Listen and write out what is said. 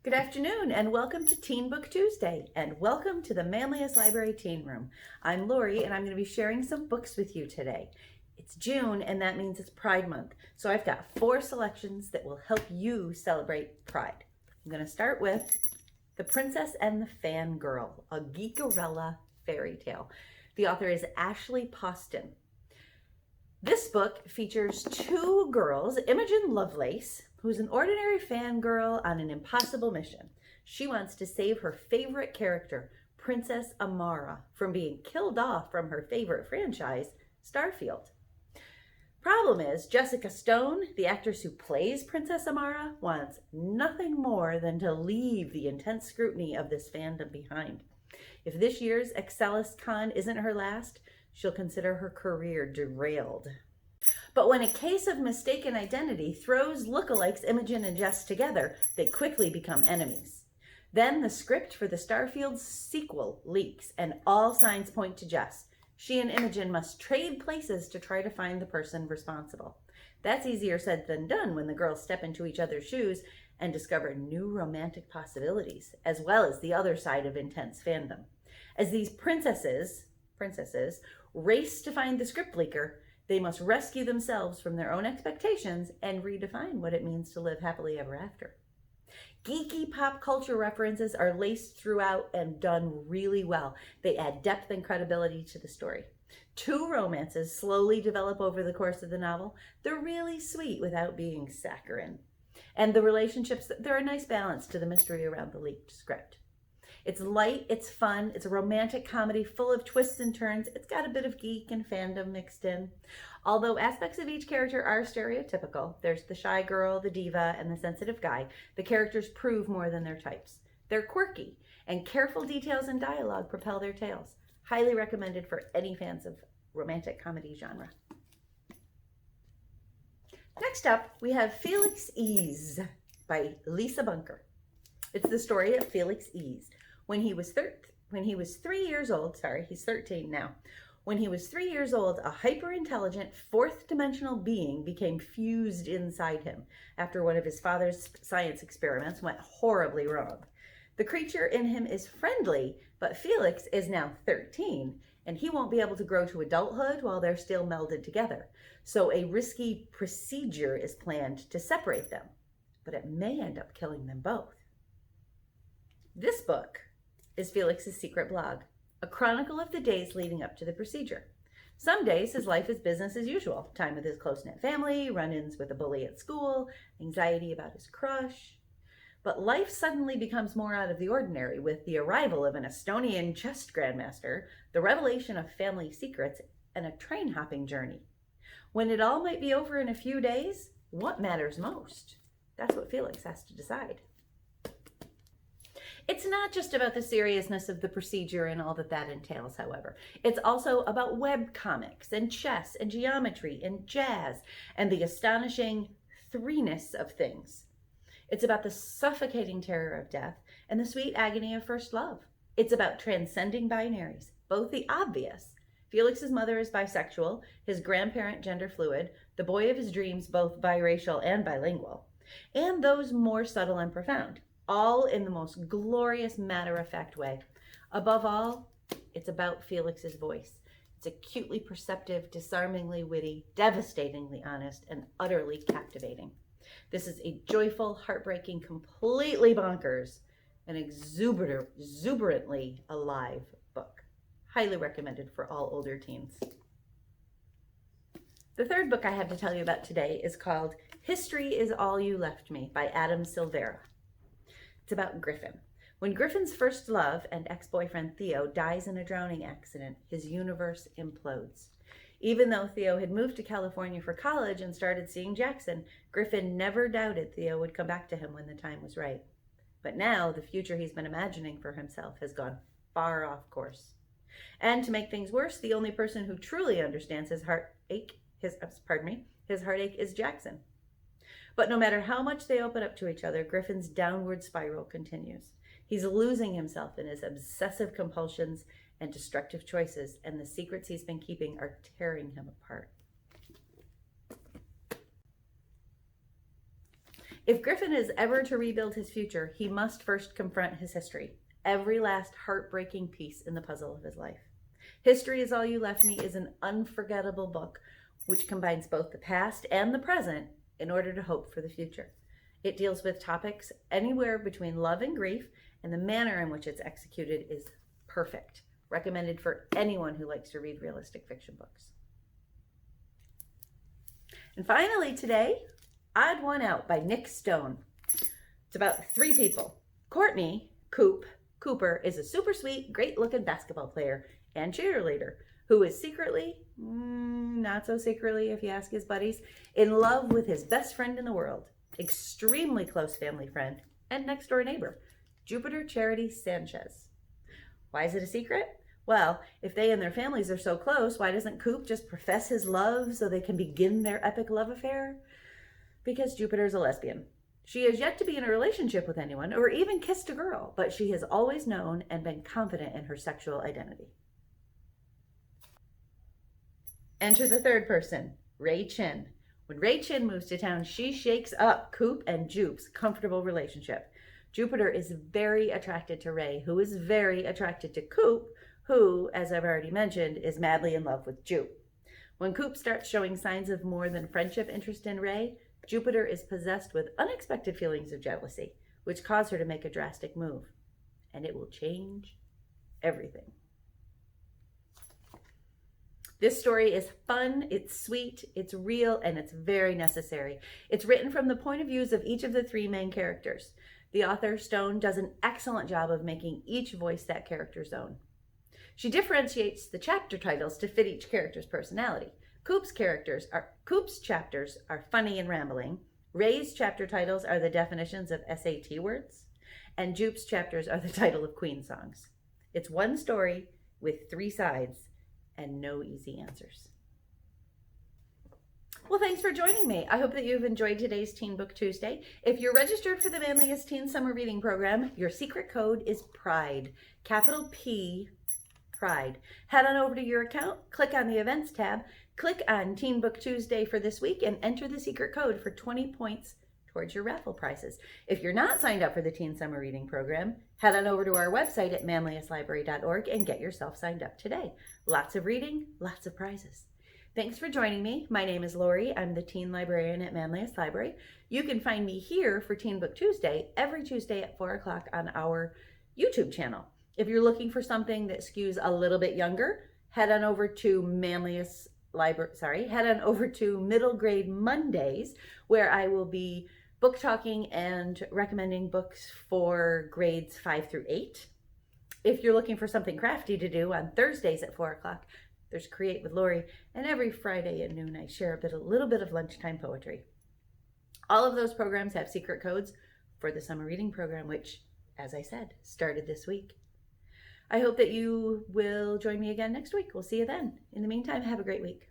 Good afternoon and welcome to Teen Book Tuesday and welcome to the Manlius Library Teen Room. I'm Lorie and I'm going to be sharing some books with you today. It's June and that means it's Pride Month. So I've got 4 selections that will help you celebrate Pride. I'm going to start with The Princess and the Fangirl, a Geekerella fairy tale. The author is Ashley Poston. This book features 2 girls, Imogen Lovelace, who's an ordinary fangirl on an impossible mission. She wants to save her favorite character, Princess Amara, from being killed off from her favorite franchise, Starfield. Problem is, Jessica Stone, the actress who plays Princess Amara, wants nothing more than to leave the intense scrutiny of this fandom behind. If this year's Excelis Con isn't her last, she'll consider her career derailed. But when a case of mistaken identity throws lookalikes Imogen and Jess together, they quickly become enemies. Then the script for the Starfield sequel leaks, and all signs point to Jess. She and Imogen must trade places to try to find the person responsible. That's easier said than done when the girls step into each other's shoes and discover new romantic possibilities, as well as the other side of intense fandom. As these princesses race to find the script leaker, they must rescue themselves from their own expectations and redefine what it means to live happily ever after. Geeky pop culture references are laced throughout and done really well. They add depth and credibility to the story. 2 romances slowly develop over the course of the novel. They're really sweet without being saccharine. And the relationships, they're a nice balance to the mystery around the leaked script. It's light, it's fun, it's a romantic comedy full of twists and turns. It's got a bit of geek and fandom mixed in. Although aspects of each character are stereotypical, there's the shy girl, the diva, and the sensitive guy, the characters prove more than their types. They're quirky, and careful details and dialogue propel their tales. Highly recommended for any fans of romantic comedy genre. Next up, we have Felixs Ease by Lisa Bunker. It's the story of Felixs Ease. When he was 3 years old, he's 13 now. When he was 3 years old, a hyper-intelligent, 4th-dimensional being became fused inside him after one of his father's science experiments went horribly wrong. The creature in him is friendly, but Felix is now 13, and he won't be able to grow to adulthood while they're still melded together. So a risky procedure is planned to separate them, but it may end up killing them both. This book is Felix's secret blog, a chronicle of the days leading up to the procedure. Some days his life is business as usual, time with his close-knit family, run-ins with a bully at school, anxiety about his crush. But life suddenly becomes more out of the ordinary with the arrival of an Estonian chess grandmaster, the revelation of family secrets, and a train-hopping journey. When it all might be over in a few days, what matters most? That's what Felix has to decide. It's not just about the seriousness of the procedure and all that entails, however. It's also about webcomics and chess and geometry and jazz and the astonishing 3-ness of things. It's about the suffocating terror of death and the sweet agony of first love. It's about transcending binaries, both the obvious. Felix's mother is bisexual, his grandparent gender fluid, the boy of his dreams both biracial and bilingual, and those more subtle and profound. All in the most glorious matter-of-fact way. Above all, it's about Felix's voice. It's acutely perceptive, disarmingly witty, devastatingly honest, and utterly captivating. This is a joyful, heartbreaking, completely bonkers, and exuberantly alive book. Highly recommended for all older teens. The third book I have to tell you about today is called History is All You Left Me by Adam Silvera. It's about Griffin. When Griffin's first love and ex-boyfriend Theo dies in a drowning accident, his universe implodes. Even though Theo had moved to California for college and started seeing Jackson, Griffin never doubted Theo would come back to him when the time was right. But now, the future he's been imagining for himself has gone far off course. And to make things worse, the only person who truly understands his heartache is Jackson. But no matter how much they open up to each other, Griffin's downward spiral continues. He's losing himself in his obsessive compulsions and destructive choices, and the secrets he's been keeping are tearing him apart. If Griffin is ever to rebuild his future, he must first confront his history, every last heartbreaking piece in the puzzle of his life. History Is All You Left Me is an unforgettable book which combines both the past and the present in order to hope for the future. It deals with topics anywhere between love and grief, and the manner in which it's executed is perfect. Recommended for anyone who likes to read realistic fiction books. And finally today, Odd One Out by Nick Stone. It's about 3 people. Courtney, Cooper, is a super sweet, great looking basketball player and cheerleader who is secretly, not so secretly if you ask his buddies, in love with his best friend in the world, extremely close family friend, and next door neighbor, Jupiter Charity Sanchez. Why is it a secret? Well, if they and their families are so close, why doesn't Coop just profess his love so they can begin their epic love affair? Because Jupiter's a lesbian. She has yet to be in a relationship with anyone or even kissed a girl, but she has always known and been confident in her sexual identity. Enter the third person, Ray Chin. When Ray Chin moves to town, she shakes up Coop and Jupe's comfortable relationship. Jupiter is very attracted to Ray, who is very attracted to Coop, who, as I've already mentioned, is madly in love with Jupe. When Coop starts showing signs of more than friendship interest in Ray, Jupiter is possessed with unexpected feelings of jealousy, which cause her to make a drastic move. And it will change everything. This story is fun, it's sweet, it's real, and it's very necessary. It's written from the point of views of each of the 3 main characters. The author, Stone, does an excellent job of making each voice that character's own. She differentiates the chapter titles to fit each character's personality. Coop's chapters are funny and rambling. Ray's chapter titles are the definitions of SAT words. And Jupe's chapters are the title of Queen songs. It's one story with 3 sides and no easy answers. Well, thanks for joining me. I hope that you've enjoyed today's Teen Book Tuesday. If you're registered for the Manlius Teen Summer Reading Program, your secret code is PRIDE, capital P, PRIDE. Head on over to your account, click on the Events tab, click on Teen Book Tuesday for this week, and enter the secret code for 20 points towards your raffle prizes. If you're not signed up for the Teen Summer Reading Program, head on over to our website at manliuslibrary.org and get yourself signed up today. Lots of reading, lots of prizes. Thanks for joining me. My name is Lorie. I'm the teen librarian at Manlius Library. You can find me here for Teen Book Tuesday every Tuesday at 4 o'clock on our YouTube channel. If you're looking for something that skews a little bit younger, head on over to head on over to Middle Grade Mondays, where I will be book talking and recommending books for grades 5 through 8. If you're looking for something crafty to do on Thursdays at 4 o'clock, there's Create with Lorie, and every Friday at noon I share a little bit of lunchtime poetry. All of those programs have secret codes for the summer reading program, which, as I said, started this week. I hope that you will join me again next week. We'll see you then. In the meantime, have a great week.